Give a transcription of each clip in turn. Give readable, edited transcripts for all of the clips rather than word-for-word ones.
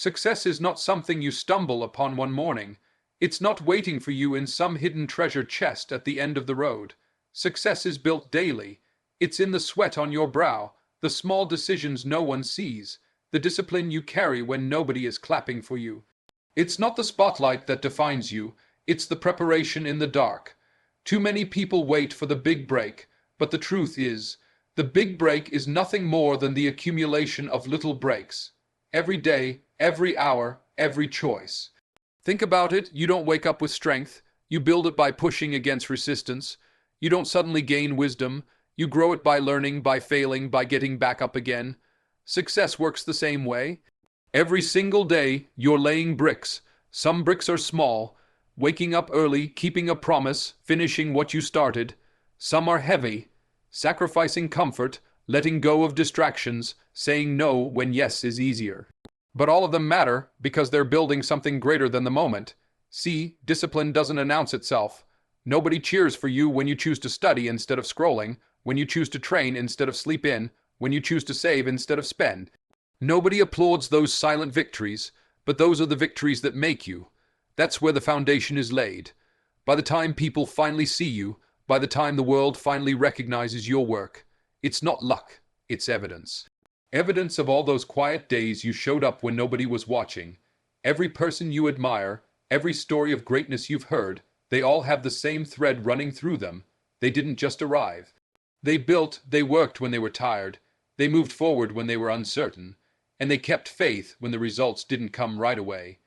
Success is not something you stumble upon one morning. It's not waiting for you in some hidden treasure chest at the end of the road. Success is built daily. It's in the sweat on your brow, the small decisions no one sees, the discipline you carry when nobody is clapping for you. It's not the spotlight that defines you, it's the preparation in the dark. Too many people wait for the big break, but the truth is, the big break is nothing more than the accumulation of little breaks. Every day, every hour, every choice. Think about it, you don't wake up with strength, you build it by pushing against resistance. You don't suddenly gain wisdom, you grow it by learning, by failing, by getting back up again. Success works the same way. Every single day, you're laying bricks. Some bricks are small, waking up early, keeping a promise, finishing what you started. Some are heavy, sacrificing comfort, letting go of distractions, saying no when yes is easier. But all of them matter because they're building something greater than the moment. See, discipline doesn't announce itself. Nobody cheers for you when you choose to study instead of scrolling, when you choose to train instead of sleep in, when you choose to save instead of spend. Nobody applauds those silent victories, but those are the victories that make you. That's where the foundation is laid. By the time people finally see you, by the time the world finally recognizes your work, it's not luck, it's evidence. Evidence of all those quiet days you showed up when nobody was watching. Every person you admire, every story of greatness you've heard, they all have the same thread running through them. They didn't just arrive. They built, they worked when they were tired, they moved forward when they were uncertain, and they kept faith when the results didn't come right away.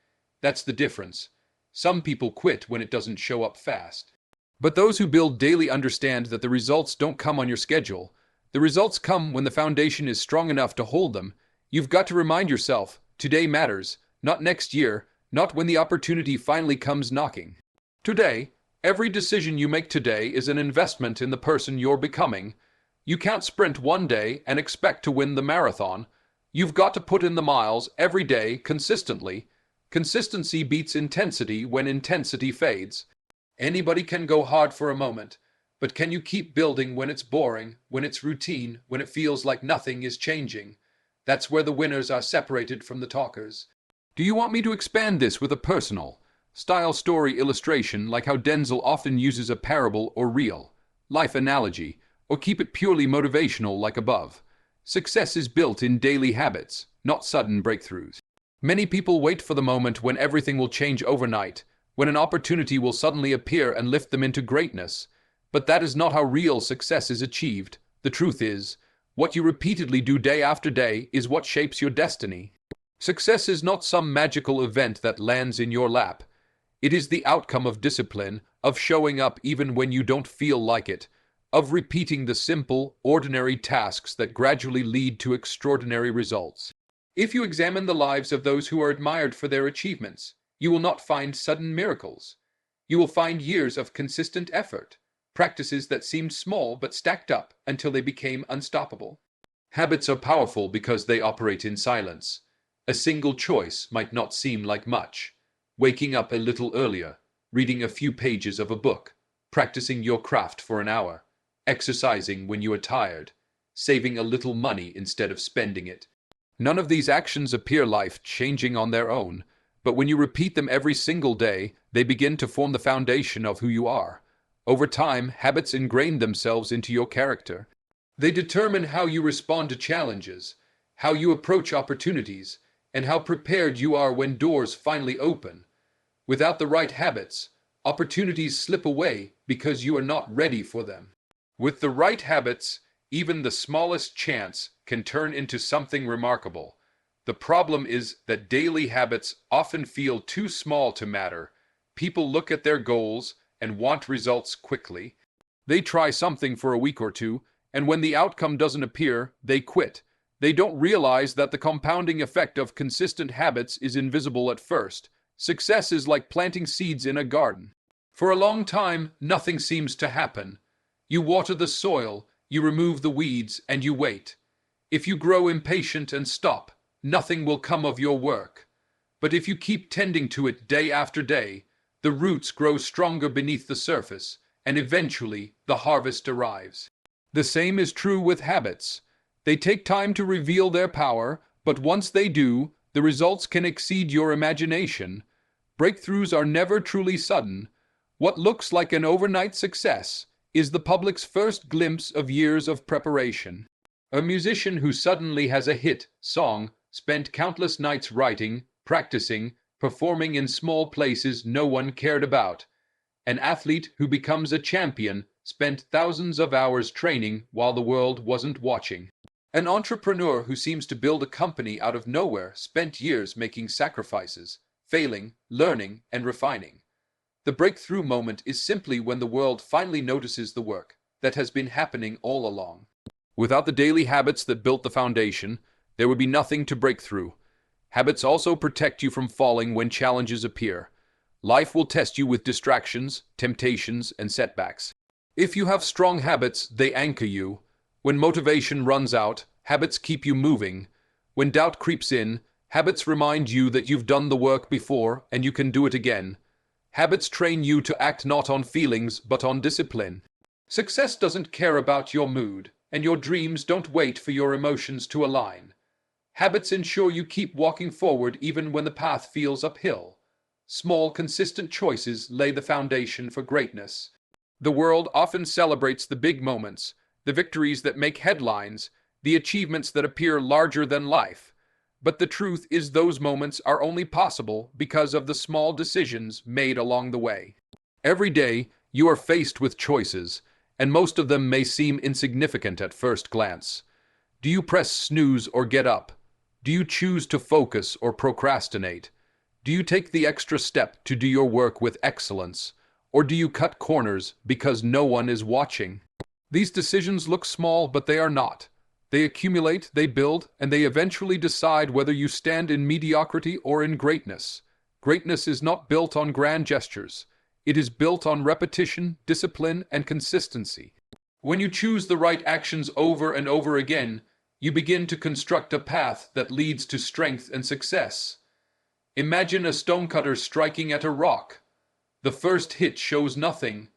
That's the difference. Some people quit when it doesn't show up fast. But those who build daily understand that the results don't come on your schedule. The results come when the foundation is strong enough to hold them. You've got to remind yourself, today matters, not next year, not when the opportunity finally comes knocking. Today, every decision you make today is an investment in the person you're becoming. You can't sprint one day and expect to win the marathon. You've got to put in the miles every day consistently. Consistency beats intensity when intensity fades. Anybody can go hard for a moment, but can you keep building when it's boring, when it's routine, when it feels like nothing is changing? That's where the winners are separated from the talkers. Do you want me to expand this with a personal style story illustration, like how Denzel often uses a parable or real life analogy, or keep it purely motivational like above? Success is built in daily habits, not sudden breakthroughs. Many people wait for the moment when everything will change overnight, when an opportunity will suddenly appear and lift them into greatness. But that is not how real success is achieved. The truth is, what you repeatedly do day after day is what shapes your destiny. Success is not some magical event that lands in your lap. It is the outcome of discipline, of showing up even when you don't feel like it, of repeating the simple, ordinary tasks that gradually lead to extraordinary results. If you examine the lives of those who are admired for their achievements, you will not find sudden miracles. You will find years of consistent effort, practices that seemed small but stacked up until they became unstoppable. Habits are powerful because they operate in silence. A single choice might not seem like much. Waking up a little earlier, reading a few pages of a book, practicing your craft for an hour, exercising when you are tired, saving a little money instead of spending it. None of these actions appear life-changing on their own, but when you repeat them every single day, they begin to form the foundation of who you are. Over time, habits ingrain themselves into your character. They determine how you respond to challenges, how you approach opportunities, and how prepared you are when doors finally open. Without the right habits, opportunities slip away because you are not ready for them. With the right habits, even the smallest chance can turn into something remarkable. The problem is that daily habits often feel too small to matter. People look at their goals and want results quickly. They try something for a week or two, and when the outcome doesn't appear, they quit. They don't realize that the compounding effect of consistent habits is invisible at first. Success is like planting seeds in a garden. For a long time, nothing seems to happen. You water the soil, you remove the weeds, and you wait. If you grow impatient and stop, nothing will come of your work. But if you keep tending to it day after day, the roots grow stronger beneath the surface, and eventually the harvest arrives. The same is true with habits. They take time to reveal their power, but once they do, The results can exceed your imagination. Breakthroughs are never truly sudden. What looks like an overnight success is the public's first glimpse of years of preparation. A musician who suddenly has a hit song spent countless nights writing, practicing, performing in small places no one cared about. An athlete who becomes a champion spent thousands of hours training while the world wasn't watching. An entrepreneur who seems to build a company out of nowhere spent years making sacrifices, failing, learning, and refining. The breakthrough moment is simply when the world finally notices the work that has been happening all along. Without the daily habits that built the foundation, there would be nothing to break through. Habits also protect you from falling when challenges appear. Life will test you with distractions, temptations, and setbacks. If you have strong habits, they anchor you. When motivation runs out, habits keep you moving. When doubt creeps in, habits remind you that you've done the work before and you can do it again. Habits train you to act not on feelings, but on discipline. Success doesn't care about your mood, and your dreams don't wait for your emotions to align. Habits ensure you keep walking forward even when the path feels uphill. Small, consistent choices lay the foundation for greatness. The world often celebrates the big moments, the victories that make headlines, the achievements that appear larger than life. But the truth is those moments are only possible because of the small decisions made along the way. Every day, you are faced with choices, and most of them may seem insignificant at first glance. Do you press snooze or get up? Do you choose to focus or procrastinate? Do you take the extra step to do your work with excellence? Or do you cut corners because no one is watching? These decisions look small, but they are not. They accumulate, they build, and they eventually decide whether you stand in mediocrity or in greatness. Greatness is not built on grand gestures. It is built on repetition, discipline, and consistency. When you choose the right actions over and over again, you begin to construct a path that leads to strength and success. Imagine a stonecutter striking at a rock. The first hit shows nothing.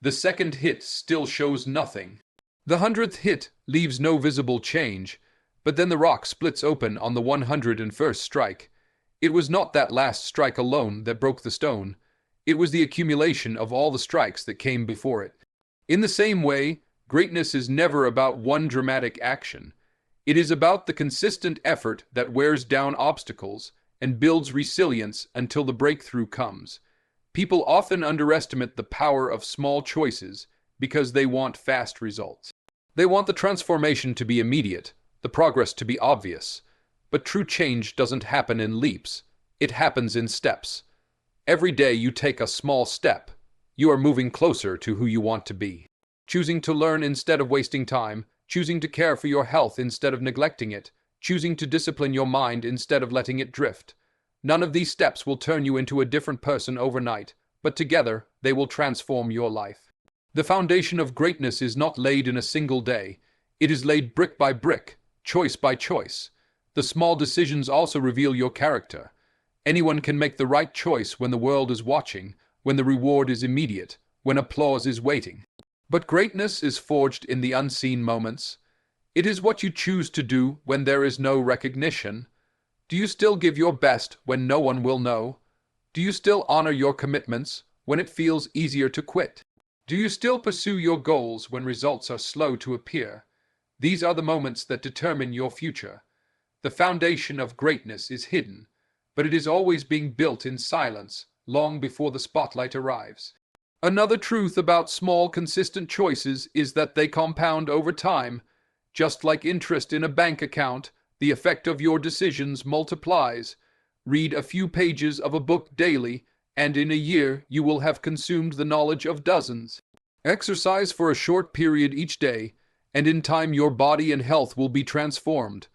The second hit still shows nothing. The 100th hit leaves no visible change, but then the rock splits open on the 101st strike. It was not that last strike alone that broke the stone. It was the accumulation of all the strikes that came before it. In the same way, greatness is never about one dramatic action. It is about the consistent effort that wears down obstacles and builds resilience until the breakthrough comes. People often underestimate the power of small choices because they want fast results. They want the transformation to be immediate, the progress to be obvious. But true change doesn't happen in leaps. It happens in steps. Every day you take a small step, you are moving closer to who you want to be. Choosing to learn instead of wasting time, choosing to care for your health instead of neglecting it, choosing to discipline your mind instead of letting it drift. None of these steps will turn you into a different person overnight, but together they will transform your life. The foundation of greatness is not laid in a single day. It is laid brick by brick, choice by choice. The small decisions also reveal your character. Anyone can make the right choice when the world is watching, when the reward is immediate, when applause is waiting. But greatness is forged in the unseen moments. It is what you choose to do when there is no recognition. Do you still give your best when no one will know? Do you still honor your commitments when it feels easier to quit? Do you still pursue your goals when results are slow to appear? These are the moments that determine your future. The foundation of greatness is hidden, but it is always being built in silence, long before the spotlight arrives. Another truth about small, consistent choices is that they compound over time. Just like interest in a bank account, the effect of your decisions multiplies. Read a few pages of a book daily, and in a year you will have consumed the knowledge of dozens. Exercise for a short period each day, and in time your body and health will be transformed.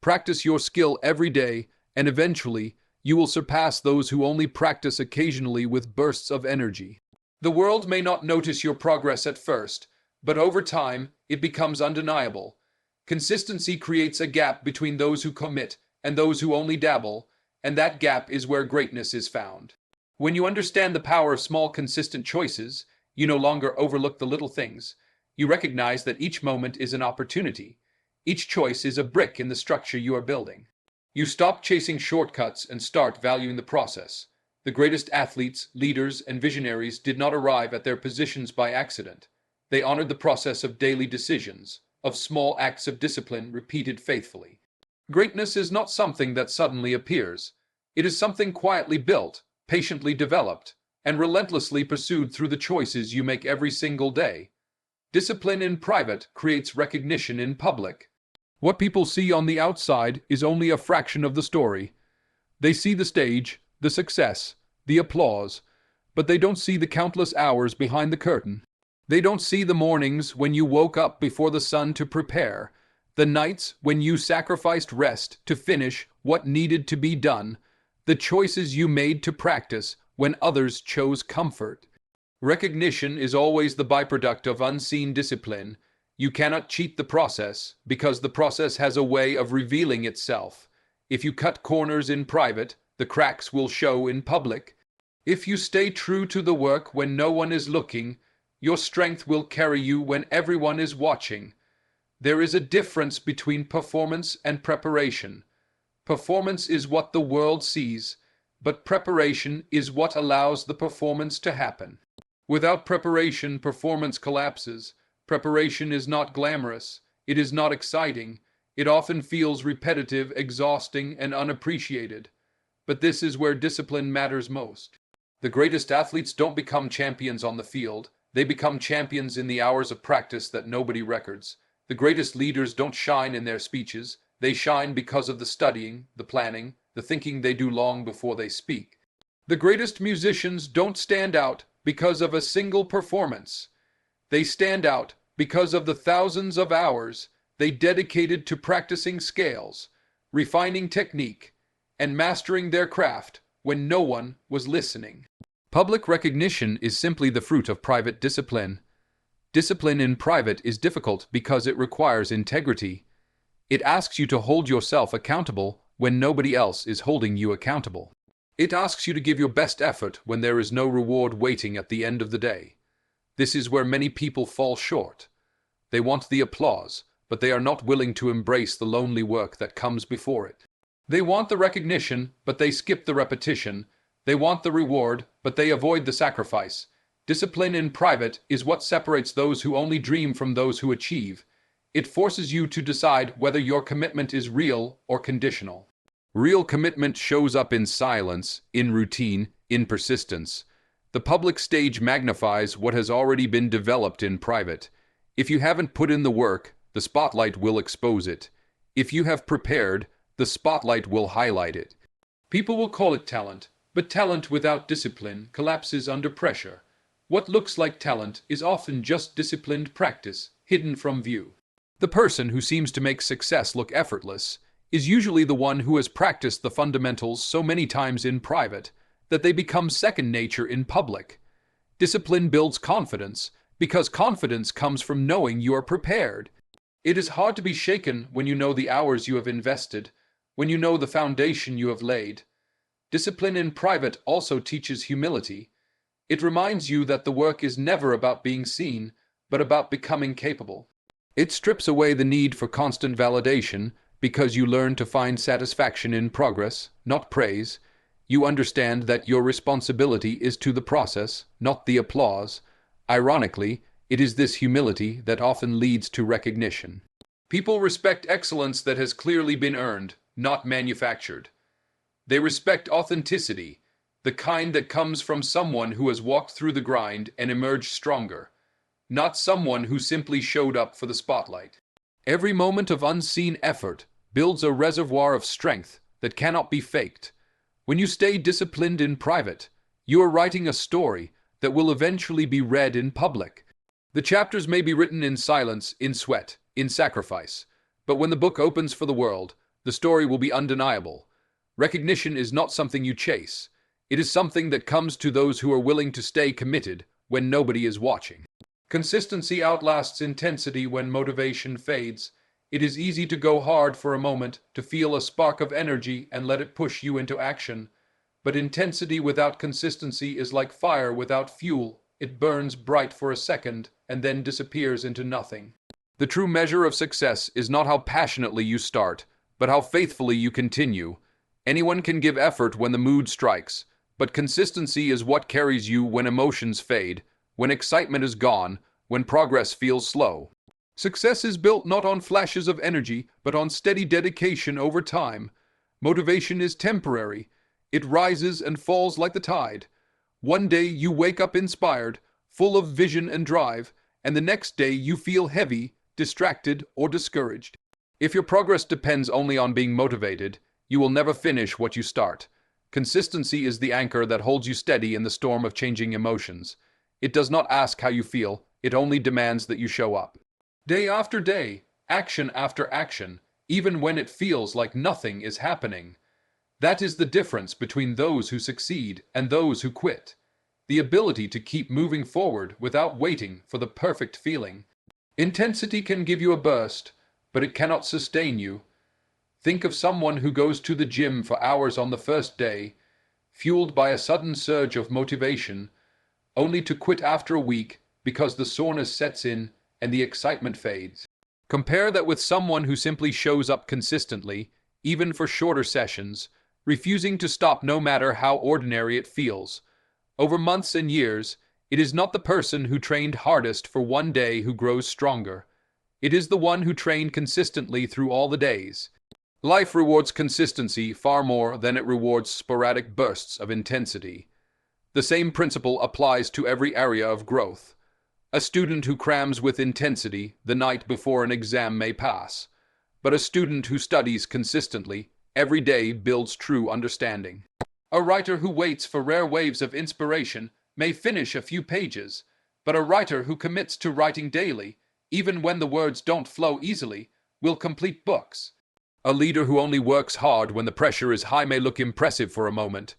Practice your skill every day, and eventually you will surpass those who only practice occasionally with bursts of energy. The world may not notice your progress at first, but over time it becomes undeniable. Consistency creates a gap between those who commit and those who only dabble, and that gap is where greatness is found. When you understand the power of small, consistent choices, you no longer overlook the little things. You recognize that each moment is an opportunity. Each choice is a brick in the structure you are building. You stop chasing shortcuts and start valuing the process. The greatest athletes, leaders, and visionaries did not arrive at their positions by accident. They honored the process of daily decisions, of small acts of discipline repeated faithfully. Greatness is not something that suddenly appears. It is something quietly built, patiently developed, and relentlessly pursued through the choices you make every single day. Discipline in private creates recognition in public. What people see on the outside is only a fraction of the story. They see the stage, the success, the applause, but they don't see the countless hours behind the curtain. They don't see the mornings when you woke up before the sun to prepare, the nights when you sacrificed rest to finish what needed to be done, the choices you made to practice when others chose comfort. Recognition is always the byproduct of unseen discipline. You cannot cheat the process because the process has a way of revealing itself. If you cut corners in private, the cracks will show in public. If you stay true to the work when no one is looking, your strength will carry you when everyone is watching. There is a difference between performance and preparation. Performance is what the world sees, but preparation is what allows the performance to happen. Without preparation, performance collapses. Preparation is not glamorous. It is not exciting. It often feels repetitive, exhausting, and unappreciated. But this is where discipline matters most. The greatest athletes don't become champions on the field. They become champions in the hours of practice that nobody records. The greatest leaders don't shine in their speeches. They shine because of the studying, the planning, the thinking they do long before they speak. The greatest musicians don't stand out because of a single performance. They stand out because of the thousands of hours they dedicated to practicing scales, refining technique, and mastering their craft when no one was listening. Public recognition is simply the fruit of private discipline. Discipline in private is difficult because it requires integrity. It asks you to hold yourself accountable when nobody else is holding you accountable. It asks you to give your best effort when there is no reward waiting at the end of the day. This is where many people fall short. They want the applause, but they are not willing to embrace the lonely work that comes before it. They want the recognition, but they skip the repetition. They want the reward, but they avoid the sacrifice. Discipline in private is what separates those who only dream from those who achieve. It forces you to decide whether your commitment is real or conditional. Real commitment shows up in silence, in routine, in persistence. The public stage magnifies what has already been developed in private. If you haven't put in the work, the spotlight will expose it. If you have prepared, the spotlight will highlight it. People will call it talent, but talent without discipline collapses under pressure. What looks like talent is often just disciplined practice, hidden from view. The person who seems to make success look effortless is usually the one who has practiced the fundamentals so many times in private that they become second nature in public. Discipline builds confidence because confidence comes from knowing you are prepared. It is hard to be shaken when you know the hours you have invested, when you know the foundation you have laid. Discipline in private also teaches humility. It reminds you that the work is never about being seen, but about becoming capable. It strips away the need for constant validation because you learn to find satisfaction in progress, not praise. You understand that your responsibility is to the process, not the applause. Ironically, it is this humility that often leads to recognition. People respect excellence that has clearly been earned, not manufactured. They respect authenticity, the kind that comes from someone who has walked through the grind and emerged stronger, not someone who simply showed up for the spotlight. Every moment of unseen effort builds a reservoir of strength that cannot be faked. When you stay disciplined in private, you are writing a story that will eventually be read in public. The chapters may be written in silence, in sweat, in sacrifice, but when the book opens for the world, the story will be undeniable. Recognition is not something you chase. It is something that comes to those who are willing to stay committed when nobody is watching. Consistency outlasts intensity when motivation fades. It is easy to go hard for a moment, to feel a spark of energy and let it push you into action. But intensity without consistency is like fire without fuel. It burns bright for a second and then disappears into nothing. The true measure of success is not how passionately you start, but how faithfully you continue. Anyone can give effort when the mood strikes, but consistency is what carries you when emotions fade, when excitement is gone, when progress feels slow. Success is built not on flashes of energy, but on steady dedication over time. Motivation is temporary. It rises and falls like the tide. One day you wake up inspired, full of vision and drive, and the next day you feel heavy, distracted, or discouraged. If your progress depends only on being motivated, you will never finish what you start. Consistency is the anchor that holds you steady in the storm of changing emotions. It does not ask how you feel, it only demands that you show up. Day after day, action after action, even when it feels like nothing is happening. That is the difference between those who succeed and those who quit. The ability to keep moving forward without waiting for the perfect feeling. Intensity can give you a burst, but it cannot sustain you. Think of someone who goes to the gym for hours on the first day, fueled by a sudden surge of motivation, only to quit after a week because the soreness sets in and the excitement fades. Compare that with someone who simply shows up consistently, even for shorter sessions, refusing to stop no matter how ordinary it feels. Over months and years, it is not the person who trained hardest for one day who grows stronger. It is the one who trained consistently through all the days. Life rewards consistency far more than it rewards sporadic bursts of intensity. The same principle applies to every area of growth. A student who crams with intensity the night before an exam may pass, but a student who studies consistently every day builds true understanding. A writer who waits for rare waves of inspiration may finish a few pages, but a writer who commits to writing daily, even when the words don't flow easily, will complete books. A leader who only works hard when the pressure is high may look impressive for a moment,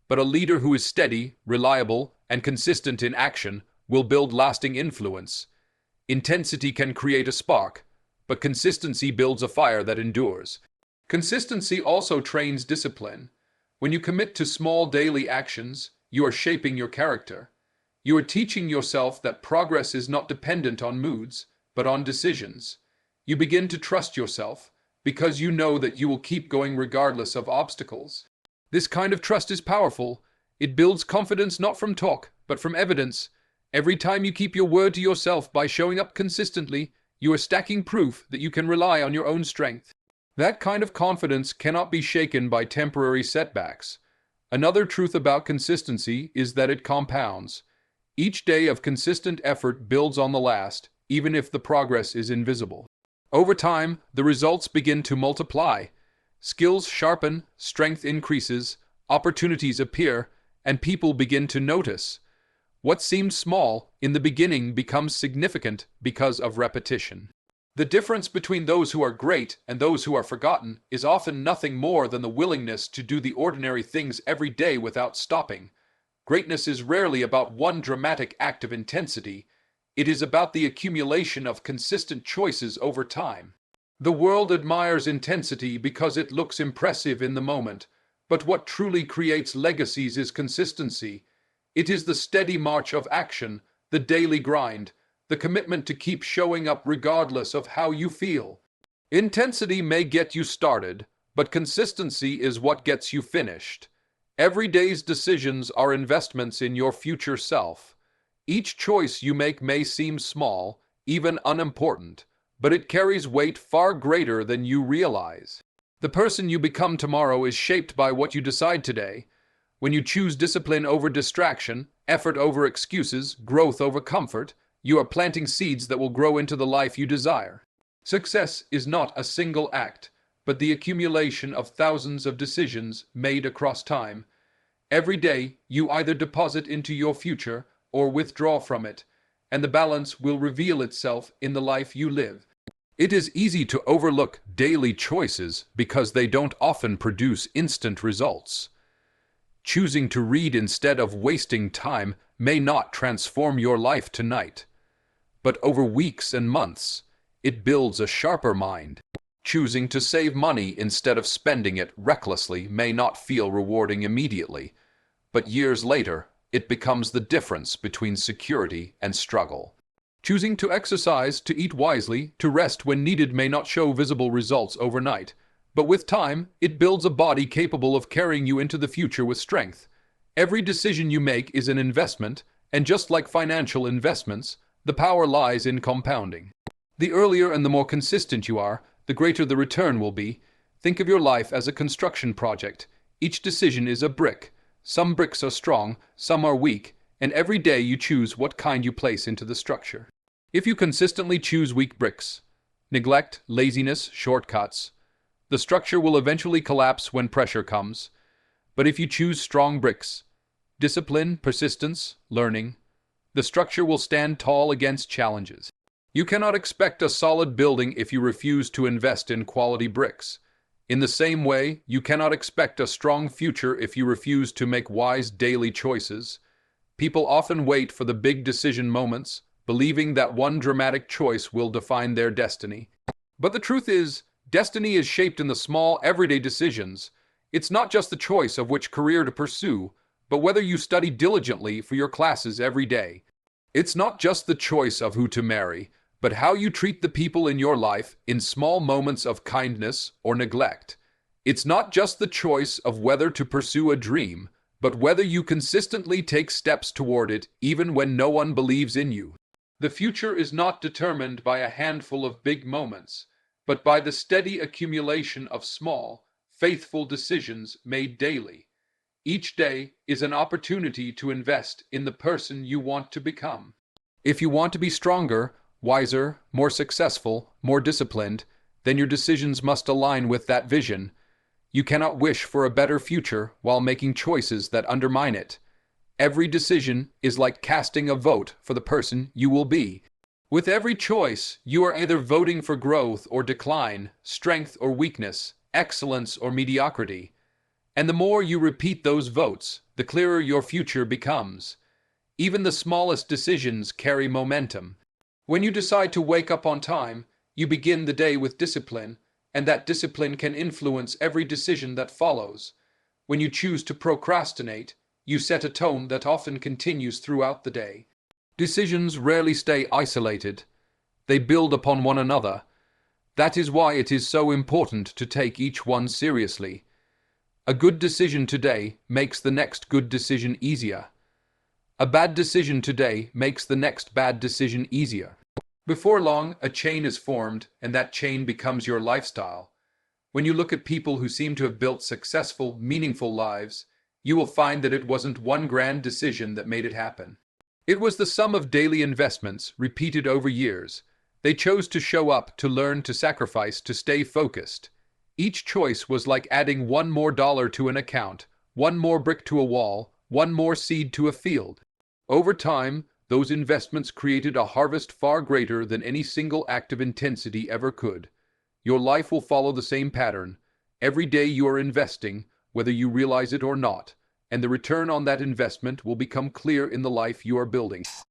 but a leader who is steady, reliable, and consistent in action will build lasting influence. Intensity can create a spark, but consistency builds a fire that endures. Consistency also trains discipline. When you commit to small daily actions, you are shaping your character. You are teaching yourself that progress is not dependent on moods, but on decisions. You begin to trust yourself, because you know that you will keep going regardless of obstacles. This kind of trust is powerful. It builds confidence not from talk, but from evidence. Every time you keep your word to yourself by showing up consistently, you are stacking proof that you can rely on your own strength. That kind of confidence cannot be shaken by temporary setbacks. Another truth about consistency is that it compounds. Each day of consistent effort builds on the last, even if the progress is invisible. Over time, the results begin to multiply. Skills sharpen, strength increases, opportunities appear, and people begin to notice. What seemed small in the beginning becomes significant because of repetition. The difference between those who are great and those who are forgotten is often nothing more than the willingness to do the ordinary things every day without stopping. Greatness is rarely about one dramatic act of intensity. It is about the accumulation of consistent choices over time. The world admires intensity because it looks impressive in the moment, but what truly creates legacies is consistency. It is the steady march of action, the daily grind, the commitment to keep showing up regardless of how you feel. Intensity may get you started, but consistency is what gets you finished. Every day's decisions are investments in your future self. Each choice you make may seem small, even unimportant, but it carries weight far greater than you realize. The person you become tomorrow is shaped by what you decide today. When you choose discipline over distraction, effort over excuses, growth over comfort, you are planting seeds that will grow into the life you desire. Success is not a single act, but the accumulation of thousands of decisions made across time. Every day, you either deposit into your future or withdraw from it, and the balance will reveal itself in the life you live. It is easy to overlook daily choices because they don't often produce instant results. Choosing to read instead of wasting time may not transform your life tonight, but over weeks and months, it builds a sharper mind. Choosing to save money instead of spending it recklessly may not feel rewarding immediately, but years later, it becomes the difference between security and struggle. Choosing to exercise, to eat wisely, to rest when needed may not show visible results overnight, But with time, it builds a body capable of carrying you into the future with strength. Every decision you make is an investment, and just like financial investments, the power lies in compounding. The earlier and the more consistent you are, the greater the return will be. Think of your life as a construction project. Each decision is a brick. Some bricks are strong, some are weak, and every day you choose what kind you place into the structure. If you consistently choose weak bricks, neglect, laziness, shortcuts, the structure will eventually collapse when pressure comes. But if you choose strong bricks, discipline, persistence, learning, the structure will stand tall against challenges. You cannot expect a solid building if you refuse to invest in quality bricks. In the same way, you cannot expect a strong future if you refuse to make wise daily choices. People often wait for the big decision moments, believing that one dramatic choice will define their destiny. But the truth is, destiny is shaped in the small, everyday decisions. It's not just the choice of which career to pursue, but whether you study diligently for your classes every day. It's not just the choice of who to marry, but how you treat the people in your life in small moments of kindness or neglect. It's not just the choice of whether to pursue a dream, but whether you consistently take steps toward it even when no one believes in you. The future is not determined by a handful of big moments, but by the steady accumulation of small, faithful decisions made daily. Each day is an opportunity to invest in the person you want to become. If you want to be stronger, wiser, more successful, more disciplined, then your decisions must align with that vision. You cannot wish for a better future while making choices that undermine it. Every decision is like casting a vote for the person you will be. With every choice, you are either voting for growth or decline, strength or weakness, excellence or mediocrity. And the more you repeat those votes, the clearer your future becomes. Even the smallest decisions carry momentum. When you decide to wake up on time, you begin the day with discipline, and that discipline can influence every decision that follows. When you choose to procrastinate, you set a tone that often continues throughout the day. Decisions rarely stay isolated. They build upon one another. That is why it is so important to take each one seriously. A good decision today makes the next good decision easier. A bad decision today makes the next bad decision easier. Before long, a chain is formed, and that chain becomes your lifestyle. When you look at people who seem to have built successful, meaningful lives, you will find that it wasn't one grand decision that made it happen. It was the sum of daily investments, repeated over years. They chose to show up, to learn, to sacrifice, to stay focused. Each choice was like adding one more dollar to an account, one more brick to a wall, one more seed to a field. Over time, those investments created a harvest far greater than any single act of intensity ever could. Your life will follow the same pattern. Every day you are investing, whether you realize it or not, and the return on that investment will become clear in the life you are building.